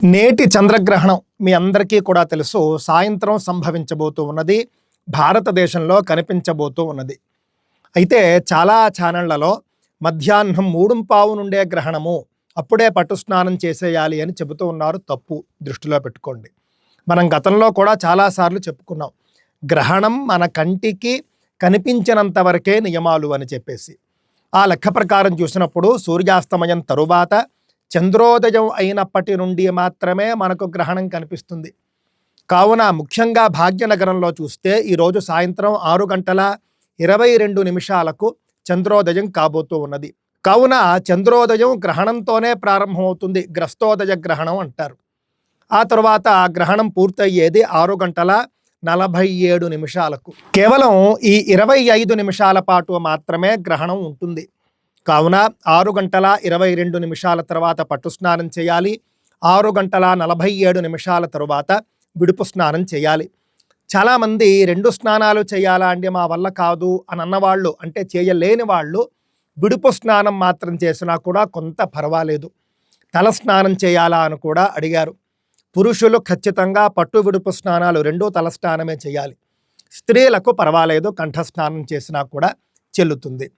నేటి చంద్రగ్రహణం మీ అందరికీ కూడా తెలుసు. సాయంత్రం సంభవించబోతూ ఉన్నది. భారతదేశంలో కనిపించబోతూ ఉన్నది. అయితే చాలా ఛానళ్లలో మధ్యాహ్నం 3:15 నుండే గ్రహణము, అప్పుడే పట్టు స్నానం చేసేయాలి అని చెబుతూ ఉన్నారు. తప్పు, దృష్టిలో పెట్టుకోండి. మనం గతంలో కూడా చాలాసార్లు చెప్పుకున్నాం, గ్రహణం మన కంటికి కనిపించినంత వరకే నియమాలు అని చెప్పేసి. ఆ లెక్క ప్రకారం చూసినప్పుడు సూర్యాస్తమయం తరువాత చంద్రోదయం అయినప్పటి నుండి మాత్రమే మనకు గ్రహణం కనిపిస్తుంది. కావున ముఖ్యంగా భాగ్యనగరంలో చూస్తే ఈరోజు సాయంత్రం 6:22 చంద్రోదయం కాబోతూ ఉన్నది. కావున చంద్రోదయం గ్రహణంతోనే ప్రారంభమవుతుంది. గ్రస్తోదయ గ్రహణం అంటారు. ఆ తర్వాత గ్రహణం పూర్తయ్యేది 6:47. కేవలం ఈ 25 నిమిషాల పాటు మాత్రమే గ్రహణం ఉంటుంది. కావున 6:22 తర్వాత పట్టు స్నానం చేయాలి. 6:47 తర్వాత విడుపు స్నానం చేయాలి. చాలామంది 2 స్నానాలు చేయాలా అండి, మా వల్ల కాదు అని అన్నవాళ్ళు, అంటే చేయలేని వాళ్ళు విడుపు స్నానం మాత్రం చేసినా కూడా కొంత పర్వాలేదు. తల స్నానం చేయాలా అని కూడా అడిగారు. పురుషులు ఖచ్చితంగా పట్టు విడుపు స్నానాలు 2 తల స్నానమే చేయాలి. స్త్రీలకు పర్వాలేదు, కంఠ స్నానం చేసినా కూడా చెల్లుతుంది.